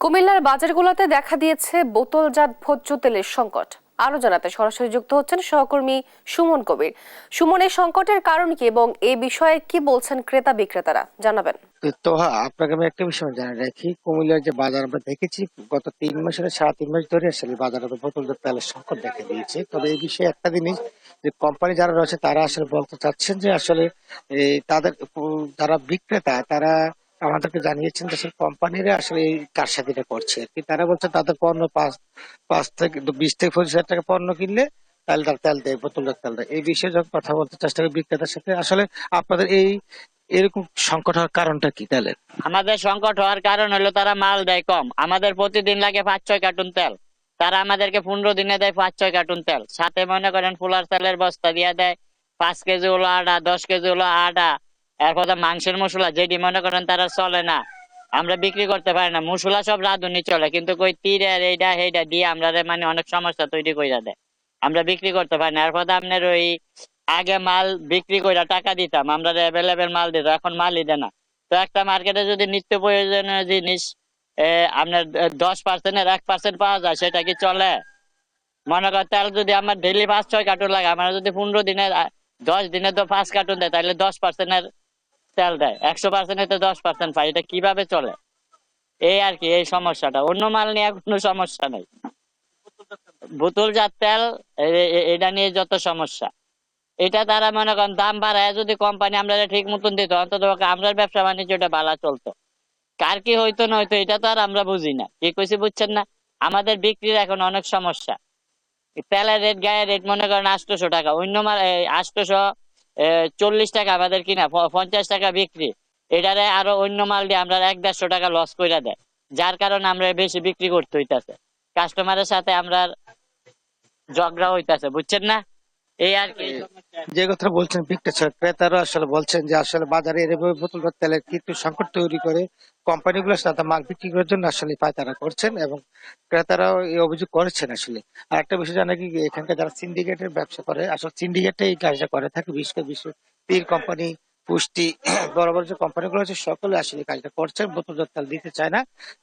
কুমিল্লার বাজারগুলোতে দেখা দিয়েছে বোতলজাত ভোজ্য তেলের সংকট। আরো জানাতে সরাসরি যুক্ত হচ্ছেন সহকর্মী সুমন কবির। সুমন, এই সংকটের কারণ কি এবং এই বিষয়ে কি বলছেন ক্রেতা বিক্রেতারা, জানাবেন। তো হ্যাঁ, আপনাকে আমি একটা বিষয় জানিয়ে রাখি। কুমিল্লার যে বাজার আমরা দেখেছি, গত 3 মাসের 3.5 মাস ধরে আসলে বাজারে বোতলজাত তেলের সংকট দেখা দিয়েছে। তবে এই বিষয়ে একটা জিনিস, যে কোম্পানি যারা রয়েছে তারা আসলে বলতে চাচ্ছেন যে আসলে তাদের যারা বিক্রেতা তারা আমাদেরকে জানিয়েছেন যে আসলে কোম্পানিরা আসলে এই কারসাজিটা করছে আর কি। তারা বলছে তাদের পণ্য 5 থেকে 20 থেকে 25 হাজার টাকা পণ্য কিনলে তাহলে তার তেল দেয়, বোতলজাত তেল দেয়। এই বিষয়ে যখন কথা বলতে চেষ্টা করি বিক্রেতার সাথে, আসলে আপনাদের এরকম সংকট হওয়ার কারণটা কি তাহলে? আমাদের সংকট হওয়ার কারণ হলো তারা মাল দেয় কম। আমাদের প্রতিদিন লাগে 5-6 কার্টুন তেল, তারা আমাদেরকে 15 দিনে দেয় 5-6 কার্টুন তেল। সাথে মনে করেন ফুলার তেলের বস্তা দিয়ে দেয় 5 কেজি হলো আটা, 10 কেজি হলো আটা। এরপর মাংসের মশলা যেটি মনে করেন তারা চলে না, আমরা বিক্রি করতে পারি না। মশলা সব রাঁধুনি চলে, কিন্তু কই তীরের এইটা সেইটা দিয়ে আমরা মানে অনেক সমস্যা তৈরি করে দেয়, আমরা বিক্রি করতে পারি না। এরপর আপনার ওই আগে মাল বিক্রি করে টাকা দিতাম, আমরা অ্যাভেলেবেল মাল দিতাম, এখন মালই দেয় না। তো একটা মার্কেটে যদি নিত্য প্রয়োজনীয় জিনিস আপনার 10%-এর 1% পাওয়া যায়, সেটা কি চলে? মনে কর তেল যদি আমার ডেইলি 5-6 কার্টুন লাগে, আমার যদি 15 দিনে 10 দিনে তো 5 কার্টুন দেয়, তাহলে 10%-এর তেল দেয়, 100%-এ তো 10% পাই, এটা কিভাবে চলে? এই আর কি, এই সমস্যাটা। অন্য মাল নিয়ে কোনো সমস্যা নেই, বোতলজাত তেল এটা নিয়ে যত সমস্যা। এটা তারা মনে করেন দাম বাড়ায় যদি কোম্পানি আমরা ঠিক মতন দিত, অন্তত আমরা ব্যবসা বাণিজ্যটা ভালো চলতো। কার কি হইতো না হইতো এটা তো আর আমরা বুঝি না, কি কইছি বুঝছেন না? আমাদের বিক্রির এখন অনেক সমস্যা। তেলের রেট, গায়ের রেট মনে করেন 800 টাকা, অন্য মাল 840 টাকা আমাদের কিনা, 50 টাকা বিক্রি। এটারে আরো অন্য মাল দিয়ে আমরা 100-150 টাকা লস করে দেয়, যার কারণে আমরা বেশি বিক্রি করতে হইতাছে, কাস্টমারের সাথে আমরা ঝগড়া হইতাছে, বুঝছেন না? এই আর কি। যে কথা বলছেন বিক্রেতা ক্রেতারা আসলে বলছেন যে আসলে বাজারে এভাবে বোতলজাত তেলের কিন্তু সংকট তৈরি করে কোম্পানিগুলোর সাথে মাল বিক্রি করার জন্য আসলে পায়তারা করছেন, এবং ক্রেতারাও এই অভিযোগ করেছেন আসলে। আর একটা বিষয় জানা কি, এখানকার যারা সিন্ডিকেটের ব্যবসা করে, আসলে সিন্ডিকেটে এই কাজটা করে থাকে। বিশেষ করে তীর কোম্পানি, পুষ্টি, বড় বড় যে কোম্পানিগুলো আছে সকলে আসলে এই কাজটা করছে, বোতলজাত তেল দিতে চায় না।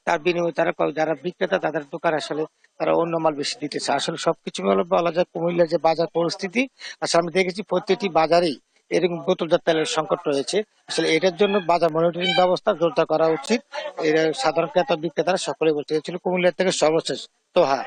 তার বিনিময়ে তারা যারা বিক্রেতা তাদের দোকান আসলে তারা অন্য মাল বেশি দিতে চায়। আসলে সবকিছু মিলে বলা যায় কুমিল্লার যে বাজার পরিস্থিতি, আসলে আমি দেখেছি প্রত্যেকটি বাজারেই এরকম বোতলজাত তেলের সংকট রয়েছে। আসলে এটার জন্য বাজার মনিটরিং ব্যবস্থা জোরদার করা উচিত। এর সাধারণ ক্রেতা বিক্রেতারা সকলে বলছে। এ ছিল কুমিল্লা থেকে সর্বশেষ তোহা।